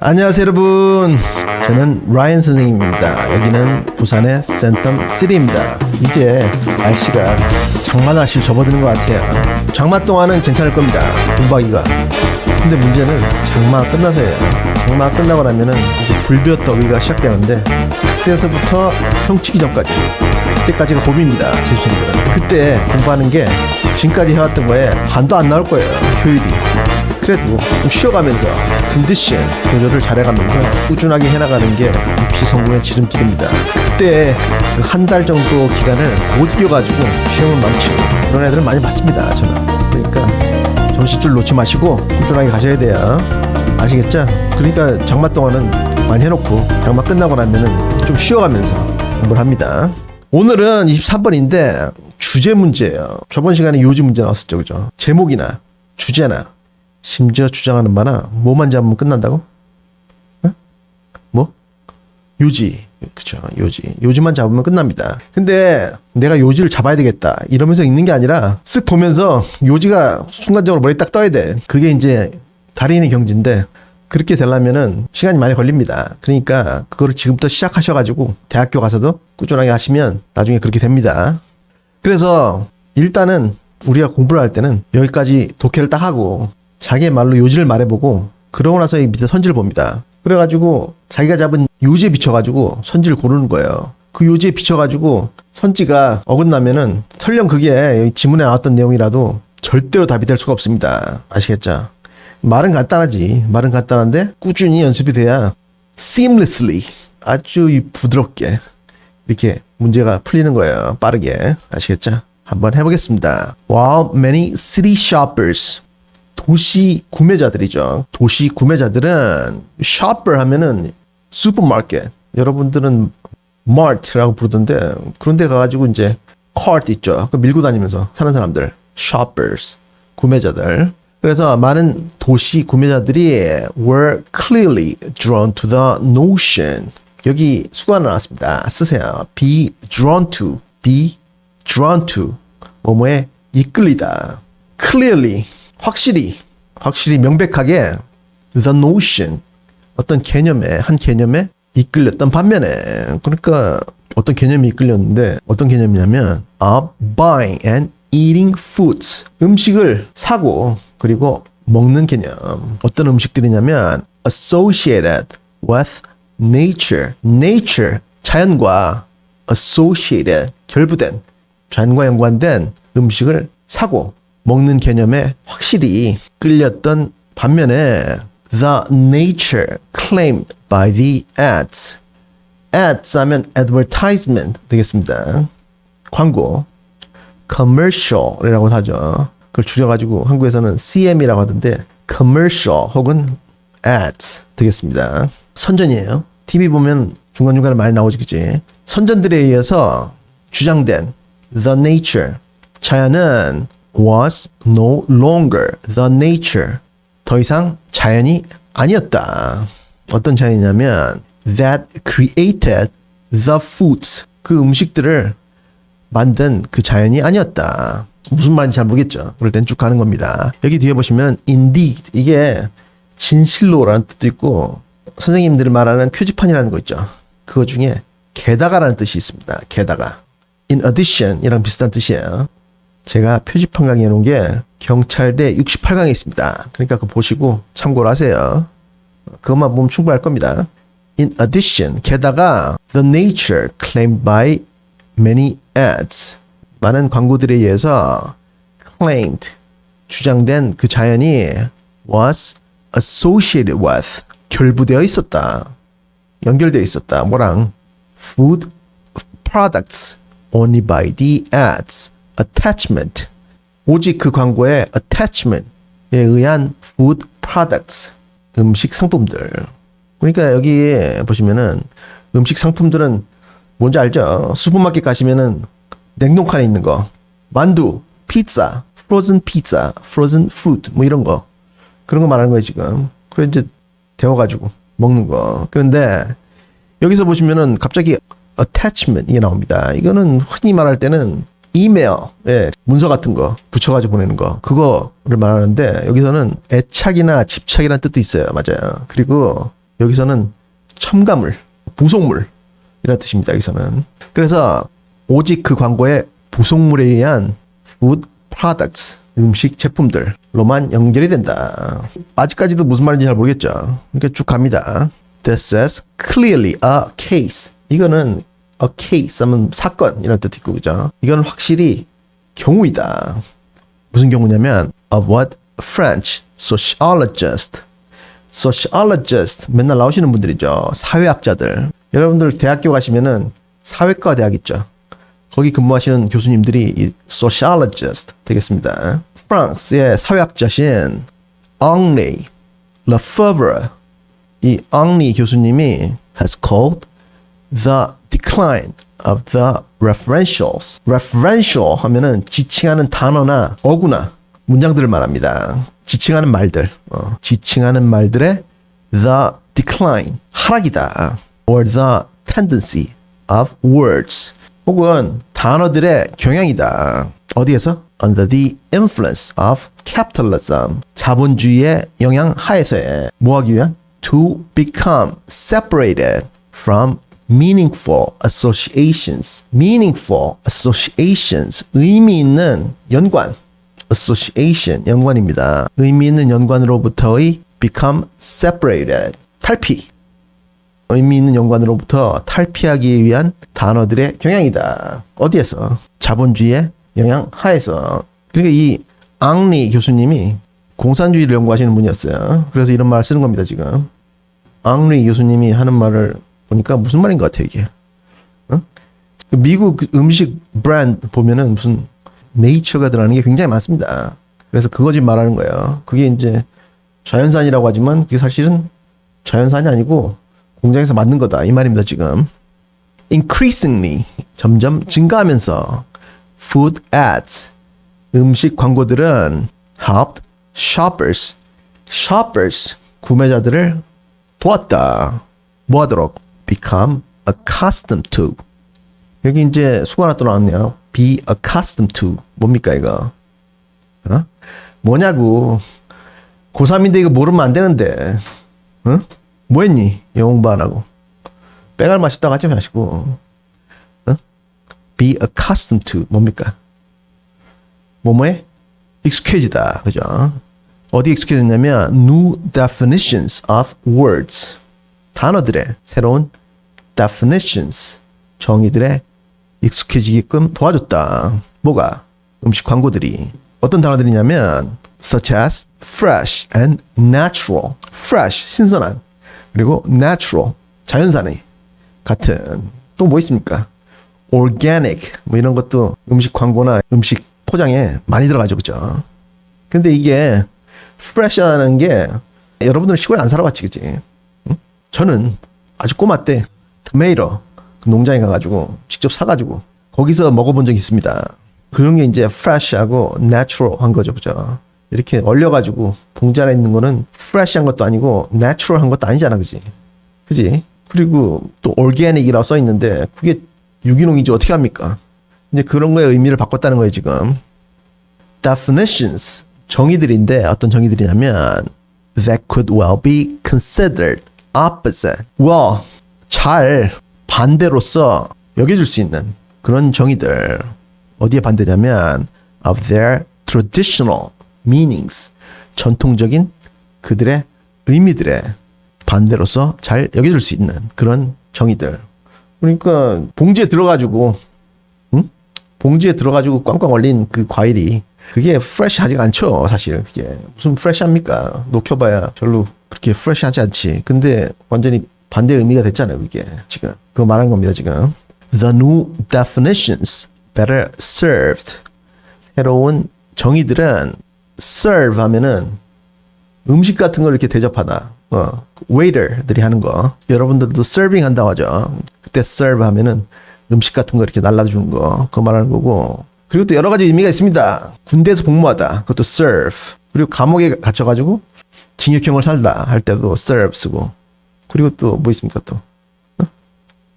안녕하세요 여러분, 저는 라이언 선생님입니다. 여기는 부산의 센텀시티입니다. 이제 날씨가 장마 날씨로 접어드는 것 같아요. 장마 동안은 괜찮을 겁니다, 공부하기가. 근데 문제는 장마가 끝나서예요. 장마가 끝나고 나면은 이제 불볕 더위가 시작되는데, 그때서부터 형치기 전까지, 그때까지가 고비입니다, 제 수생들은. 그때 공부하는 게 지금까지 해왔던 거에 반도 안 나올 거예요, 효율이. 그래도 좀 쉬어가면서 컨디션 조절을 잘해가면서 꾸준하게 해나가는 게 입시 성공의 지름길입니다. 그때 그 한 달 정도 기간을 못 이겨가지고 시험을 망치고 그런 애들은 많이 봤습니다, 저는. 그러니까 정신줄 놓지 마시고 꾸준하게 가셔야 돼요. 아시겠죠? 그러니까 장마 동안은 많이 해놓고 장마 끝나고 나면은 좀 쉬어가면서 공부를 합니다. 오늘은 23번인데 주제 문제예요. 저번 시간에 요지 문제 나왔었죠, 그죠? 제목이나 주제나 심지어 주장하는 바나 뭐만 잡으면 끝난다고? 어? 뭐? 요지. 그쵸, 요지. 요지만 잡으면 끝납니다. 근데 내가 요지를 잡아야 되겠다 이러면서 읽는 게 아니라 쓱 보면서 요지가 순간적으로 머리에 딱 떠야 돼. 그게 이제 달인의 경지인데, 그렇게 되려면은 시간이 많이 걸립니다. 그러니까 그거를 지금부터 시작하셔가지고 대학교 가서도 꾸준하게 하시면 나중에 그렇게 됩니다. 그래서 일단은 우리가 공부를 할 때는 여기까지 독해를 딱 하고 자기의 말로 요지를 말해보고, 그러고 나서 이 밑에 선지를 봅니다. 그래가지고 자기가 잡은 요지에 비춰가지고 선지를 고르는 거예요. 그 요지에 비춰가지고 선지가 어긋나면은 설령 그게 지문에 나왔던 내용이라도 절대로 답이 될 수가 없습니다. 아시겠죠? 말은 간단하지. 말은 간단한데 꾸준히 연습이 돼야 seamlessly, 아주 부드럽게 이렇게 문제가 풀리는 거예요. 빠르게. 아시겠죠? 한번 해보겠습니다. While many city shoppers, 도시 구매자들이죠. 도시 구매자들은 shopper 하면은 슈퍼마켓, 여러분들은 mart라고 부르던데, 그런데 가가지고 이제 cart 있죠. 그 밀고 다니면서 사는 사람들, shoppers, 구매자들. 그래서 많은 도시 구매자들이 were clearly drawn to the notion. 여기 수가 나왔습니다. 쓰세요. be drawn to, be drawn to, 뭐뭐에 이끌리다. clearly, 확실히 명백하게 the notion, 어떤 개념에, 한 개념에 이끌렸던 반면에, 그러니까 어떤 개념이 이끌렸는데 어떤 개념이냐면 of buying and eating foods, 음식을 사고 그리고 먹는 개념. 어떤 음식들이냐면 associated with nature, nature, 자연과 associated, 결부된, 자연과 연관된 음식을 사고 먹는 개념에 확실히 끌렸던 반면에 the nature claimed by the ads, ads 하면 advertisement 되겠습니다. 광고, commercial이라고 하죠. 그걸 줄여가지고 한국에서는 CM이라고 하던데 commercial 혹은 ads 되겠습니다. 선전이에요. TV 보면 중간중간에 많이 나오지, 그치? 선전들에 의해서 주장된 the nature, 자연은 was no longer the nature, 더 이상 자연이 아니었다. 어떤 자연이냐면 that created the foods, 그 음식들을 만든 그 자연이 아니었다. 무슨 말인지 잘 모르겠죠. 그럴 땐 쭉 가는 겁니다. 여기 뒤에 보시면 indeed, 이게 진실로라는 뜻도 있고, 선생님들이 말하는 표지판이라는 거 있죠. 그거 중에 게다가라는 뜻이 있습니다. 게다가. in addition 이랑 비슷한 뜻이에요. 제가 표지판 강의해 놓은 게 경찰대 68강에 있습니다. 그러니까 그거 보시고 참고를 하세요. 그것만 보면 충분할 겁니다. In addition, 게다가 the nature claimed by many ads, 많은 광고들에 의해서 claimed, 주장된 그 자연이 was associated with, 결부되어 있었다. 연결되어 있었다. 뭐랑? food products only by the ads, attachment, 오직 그 광고의 attachment에 의한 food products, 음식 상품들. 그러니까 여기 보시면은 음식 상품들은 뭔지 알죠? 슈퍼마켓 가시면은 냉동칸에 있는 거, 만두, 피자, frozen pizza, frozen fruit, 뭐 이런 거, 그런 거 말하는 거예요 지금. 그래 이제 데워가지고 먹는 거. 그런데 여기서 보시면은 갑자기 attachment 이게 나옵니다. 이거는 흔히 말할 때는 이메일에 문서 같은 거 붙여가지고 보내는 거, 그거를 말하는데 여기서는 애착이나 집착이라는 뜻도 있어요. 맞아요. 그리고 여기서는 첨가물, 부속물 이런 뜻입니다. 여기서는. 그래서 오직 그 광고의 부속물에 의한 food products, 음식 제품들로만 연결이 된다. 아직까지도 무슨 말인지 잘 모르겠죠. 그러니까 쭉 갑니다. This is clearly a case. 이거는 a case 하면 사건 이런 뜻 있고, 그죠? 이거는 확실히 경우이다. 무슨 경우냐면 of what French sociologist 맨날 나오시는 분들이죠. 사회학자들. 여러분들 대학교 가시면은 사회과 대학 있죠. 거기 근무하시는 교수님들이 이 sociologist 되겠습니다. 프랑스의 사회학자신 앙리 레페브르, 이 앙리 교수님이 has called the decline of the referentials. referential 하면은 지칭하는 단어나 어구나 문장들을 말합니다. 지칭하는 말들, 지칭하는 말들의 the decline, 하락이다. or the tendency of words, 혹은 단어들의 경향이다. 어디에서? Under the influence of capitalism. 자본주의의 영향 하에서의 뭐 하기 위한? To become separated from meaningful associations. meaningful associations. 의미 있는 연관. association. 연관입니다. 의미 있는 연관으로부터의 become separated. 탈피. 의미 있는 연관으로부터 탈피하기 위한 단어들의 경향이다. 어디에서? 자본주의의 영향 하에서. 그러니까 이 앙리 교수님이 공산주의를 연구하시는 분이었어요. 그래서 이런 말을 쓰는 겁니다, 지금. 앙리 교수님이 하는 말을 보니까 무슨 말인 것 같아요, 이게. 미국 음식 브랜드 보면은 무슨 네이처가 들어가는 게 굉장히 많습니다. 그래서 그거 지금 말하는 거예요. 그게 이제 자연산이라고 하지만 그게 사실은 자연산이 아니고 공장에서 만든 거다. 이 말입니다, 지금. Increasingly, 점점 증가하면서 food ads, 음식 광고들은 helped shoppers, 구매자들을 도왔다. 뭐 하도록? Become accustomed to. 여기 이제 수가 하나 또 나왔네요. Be accustomed to. 뭡니까, 이거? 뭐냐고. 고3인데 이거 모르면 안 되는데. 응? 뭐 했니? 영어 공부 안 하고. 빼갈 맛있다고 하지 마시고. Be accustomed to. 뭡니까? 뭐뭐에? 익숙해지다. 그죠? 어디 익숙해졌냐면 new definitions of words. 단어들의 새로운 definitions. 정의들의 익숙해지게끔 도와줬다. 뭐가? 음식 광고들이. 어떤 단어들이냐면 such as fresh and natural. fresh, 신선한. 그리고 natural, 자연산의 같은. 또 뭐 있습니까? organic, 뭐 이런 것도 음식 광고나 음식 포장에 많이 들어가죠. 그죠? 근데 이게 fresh하는 게 여러분들은 시골에 안 살아봤지, 그치? 응? 저는 아주 꼬마 때 토마토 그 농장에 가가지고 직접 사가지고 거기서 먹어본 적이 있습니다. 그런 게 이제 fresh하고 natural한 거죠, 그죠? 이렇게 얼려가지고 봉지 안에 있는 거는 fresh한 것도 아니고 natural한 것도 아니잖아, 그지? 그지? 그리고 또 organic이라고 써 있는데 그게 유기농이지 어떻게 합니까? 이제 그런 거에 의미를 바꿨다는 거예요, 지금. definitions, 정의들인데 어떤 정의들이냐면 that could well be considered opposite. well, 잘 반대로서 여겨줄 수 있는 그런 정의들. 어디에 반대냐면 of their traditional meanings. 전통적인 그들의 의미들의 반대로서 잘 여겨줄 수 있는 그런 정의들. 그러니까 봉지에 들어가지고 봉지에 들어가지고 꽝꽝 얼린 그 과일이 그게 프레시하지가 않죠. 사실 그게 무슨 프레시합니까? 녹여봐야 별로 그렇게 프레시하지 않지. 근데 완전히 반대 의미가 됐잖아요. 그게 지금 그거 말하는 겁니다. 지금 the new definitions better served. 새로운 정의들은 serve 하면은 음식 같은 걸 이렇게 대접하다. waiter들이 하는 거. 여러분들도 serving 한다고 하죠. 그때 serve 하면은 음식 같은 거 이렇게 날라주는 거. 그거 말하는 거고. 그리고 또 여러 가지 의미가 있습니다. 군대에서 복무하다. 그것도 serve. 그리고 감옥에 갇혀가지고 징역형을 살다 할 때도 serve 쓰고. 그리고 또 뭐 있습니까 또?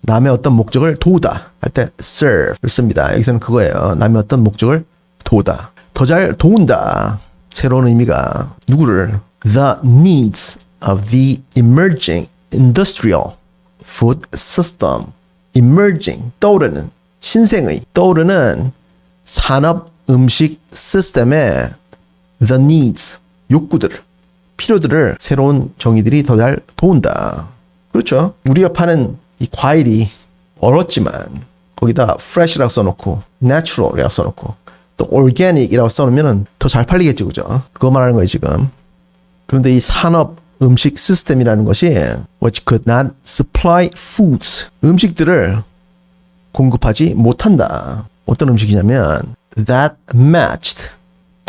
남의 어떤 목적을 도우다 할 때 serve를 씁니다. 여기서는 그거예요. 남의 어떤 목적을 도우다. 더 잘 도운다. 새로운 의미가 누구를? The needs of the emerging industrial food system. emerging, 떠오르는, 신생의, 떠오르는 산업 음식 시스템의 the needs, 욕구들, 필요들을 새로운 정의들이 더 잘 도운다. 그렇죠. 우리가 파는 이 과일이 얼었지만 거기다 fresh라고 써놓고 natural이라고 써놓고 또 organic이라고 써놓으면 더 잘 팔리겠죠. 그죠? 그거 말하는 거예요 지금. 그런데 이 산업 음식 시스템이라는 것이 which could not supply foods, 음식들을 공급하지 못한다. 어떤 음식이냐면 that matched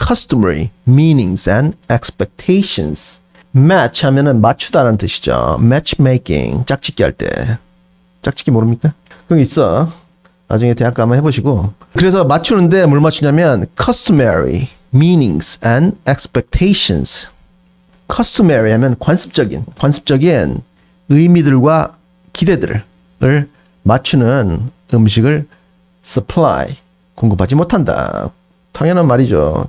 customary meanings and expectations. match 하면은 맞추다라는 뜻이죠. matchmaking, 짝짓기 할 때. 짝짓기 모릅니까? 그런 게 있어. 나중에 대학 가면 해보시고. 그래서 맞추는데 뭘 맞추냐면 customary meanings and expectations. customary 하면 관습적인 의미들과 기대들을 맞추는 음식을 supply, 공급하지 못한다. 당연한 말이죠.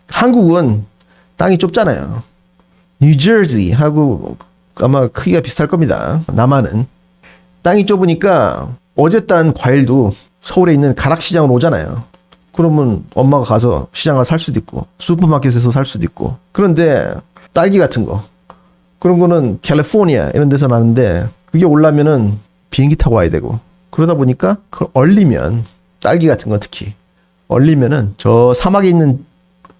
한국은 땅이 좁잖아요. 뉴저지하고 아마 크기가 비슷할 겁니다. 남한은. 땅이 좁으니까 어제 딴 과일도 서울에 있는 가락시장으로 오잖아요. 그러면 엄마가 가서 시장 가서 살 수도 있고 슈퍼마켓에서 살 수도 있고. 그런데 딸기 같은 거 그런 거는 캘리포니아 이런 데서 나는데 그게 오려면은 비행기 타고 와야 되고 그러다 보니까 그걸 얼리면 딸기 같은 거 특히 얼리면은 저 사막에 있는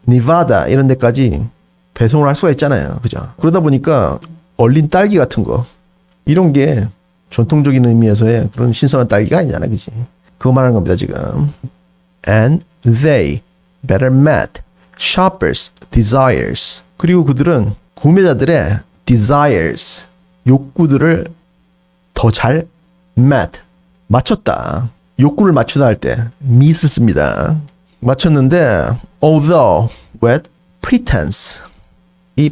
니바다 이런 데까지 배송을 할 수가 있잖아요. 그죠? 그러다 보니까 얼린 딸기 같은 거 이런 게 전통적인 의미에서의 그런 신선한 딸기가 아니잖아. 그지? 그거 말하는 겁니다, 지금. And they better met shoppers' desires. 그리고 그들은 구매자들의 desires, 욕구들을 더 잘 met, 맞췄다. 욕구를 맞추다 할 때 meet을 씁니다. 맞췄는데 although with pretense. 이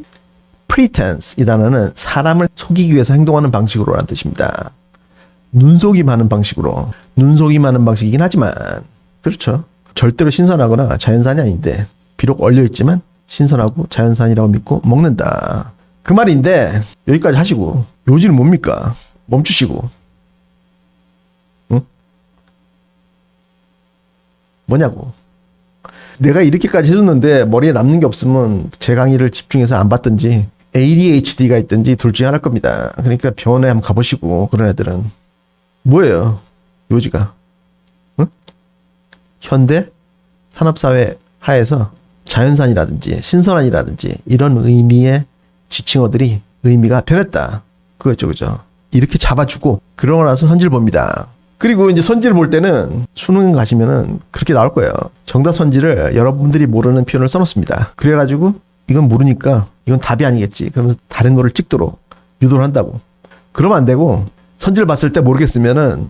pretense 이 단어는 사람을 속이기 위해서 행동하는 방식으로라는 뜻입니다. 눈속임하는 방식으로. 눈속임하는 방식이긴 하지만 그렇죠. 절대로 신선하거나 자연산이 아닌데 비록 얼려있지만 신선하고 자연산이라고 믿고 먹는다. 그 말인데 여기까지 하시고 요지는 뭡니까? 멈추시고. 응? 뭐냐고. 내가 이렇게까지 해줬는데 머리에 남는 게 없으면 제 강의를 집중해서 안 받든지 ADHD가 있든지 둘 중에 하나일 겁니다. 그러니까 병원에 한번 가보시고 그런 애들은 뭐예요? 요지가. 응? 현대 산업사회 하에서 자연산이라든지 신선한이라든지 이런 의미의 지칭어들이 의미가 변했다. 그거죠. 그죠? 이렇게 잡아주고 그러고 나서 선지를 봅니다. 그리고 이제 선지를 볼 때는 수능 가시면은 그렇게 나올 거예요. 정답 선지를 여러분들이 모르는 표현을 써놓습니다. 그래가지고 이건 모르니까 이건 답이 아니겠지. 그러면서 다른 거를 찍도록 유도를 한다고. 그러면 안 되고 선지를 봤을 때 모르겠으면은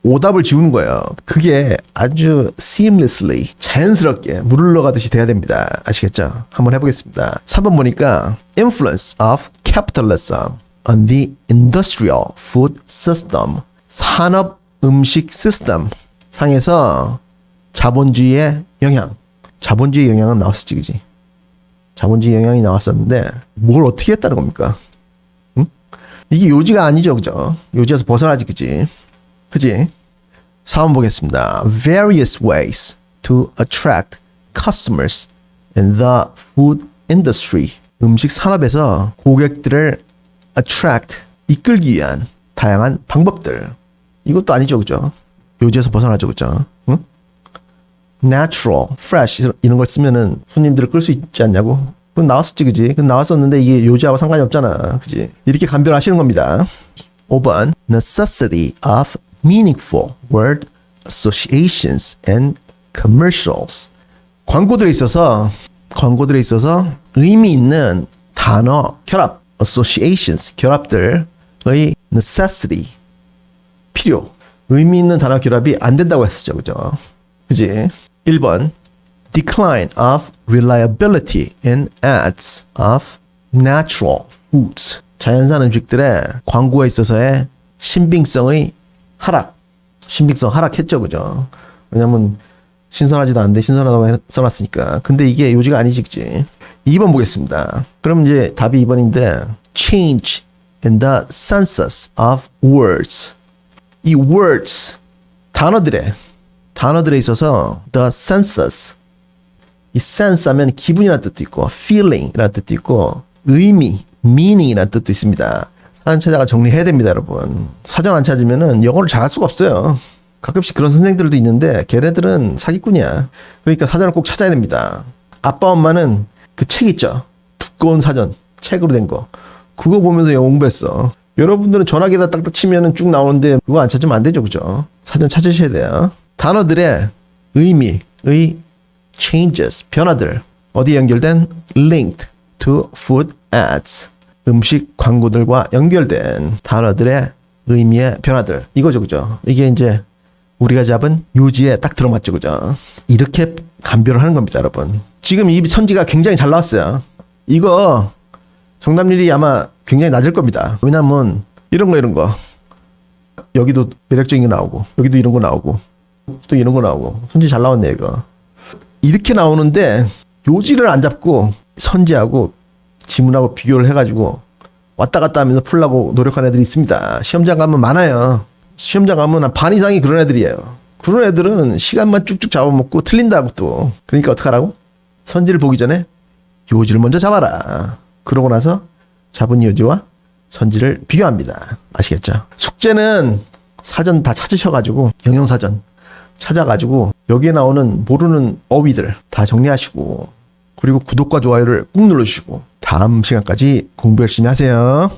오답을 지우는 거예요. 그게 아주 seamlessly 자연스럽게 물을 흘러가듯이 돼야 됩니다. 아시겠죠? 한번 해보겠습니다. 3번 보니까 influence of capitalism on the industrial food system. 산업 음식 시스템 상에서 자본주의의 영향. 자본주의 영향은 나왔었지, 그지? 자본주의 영향이 나왔었는데 뭘 어떻게 했다는 겁니까? 응? 이게 요지가 아니죠, 그죠? 요지에서 벗어나지, 그지? 그지? 4번 보겠습니다. Various ways to attract customers in the food industry. 음식 산업에서 고객들을 attract, 이끌기 위한 다양한 방법들. 이것도 아니죠, 그죠? 요지에서 벗어나죠, 그죠? 응? Natural, fresh 이런 걸 쓰면은 손님들을 끌 수 있지 않냐고? 그건 나왔었지, 그지? 그건 나왔었는데 이게 요지하고 상관이 없잖아, 그지? 이렇게 감별하시는 겁니다. 5번 necessity of meaningful word associations and commercials. 광고들에 있어서 의미 있는 단어 결합, associations 결합들의 necessity 필요, 의미 있는 단어 결합이 안 된다고 했었죠, 그죠? 그지? 1번 decline of reliability in ads of natural foods. 자연산 음식들의 광고에 있어서의 신빙성의 하락. 신빙성 하락했죠, 그죠? 왜냐면 신선하지도 않은데 신선하다고 써놨으니까. 근데 이게 요지가 아니지, 그지? 2번 보겠습니다. 그럼 이제 답이 2번인데 change in the census of words. 이 words 단어들에 있어서 the census, 이 sense 하면 기분이라는 뜻도 있고 feeling이라는 뜻도 있고 의미, meaning이라는 뜻도 있습니다. 사전 찾아가 정리해야 됩니다, 여러분. 사전 안 찾으면은 영어를 잘할 수가 없어요. 가끔씩 그런 선생님들도 있는데 걔네들은 사기꾼이야. 그러니까 사전을 꼭 찾아야 됩니다. 아빠 엄마는 그 책 있죠, 두꺼운 사전 책으로 된 거, 그거 보면서 영어 공부했어. 여러분들은 전화기에다 딱딱 치면은 쭉 나오는데 그거 안 찾으면 안 되죠, 그죠? 사전 찾으셔야 돼요. 단어들의 의미의 changes, 변화들, 어디에 연결된? linked to food ads, 음식 광고들과 연결된 단어들의 의미의 변화들, 이거죠, 그죠? 이게 이제 우리가 잡은 요지에 딱 들어맞죠, 그죠? 이렇게 감별을 하는 겁니다, 여러분. 지금 이 선지가 굉장히 잘 나왔어요. 이거 정답률이 아마 굉장히 낮을 겁니다. 왜냐면 이런 거 여기도 매력적인 거 나오고, 여기도 이런 거 나오고, 또 이런 거 나오고, 선지 잘 나왔네 이거. 이렇게 나오는데 요지를 안 잡고 선지하고 지문하고 비교를 해가지고 왔다 갔다 하면서 풀라고 노력하는 애들이 있습니다. 시험장 가면 많아요. 시험장 가면 한 반 이상이 그런 애들이에요. 그런 애들은 시간만 쭉쭉 잡아먹고 틀린다고 또. 그러니까 어떡하라고? 선지를 보기 전에 요지를 먼저 잡아라. 그러고 나서 잡은 요지와 선지를 비교합니다. 아시겠죠? 숙제는 사전 다 찾으셔가지고 영영사전 찾아가지고 여기에 나오는 모르는 어휘들 다 정리하시고, 그리고 구독과 좋아요를 꾹 눌러주시고 다음 시간까지 공부 열심히 하세요.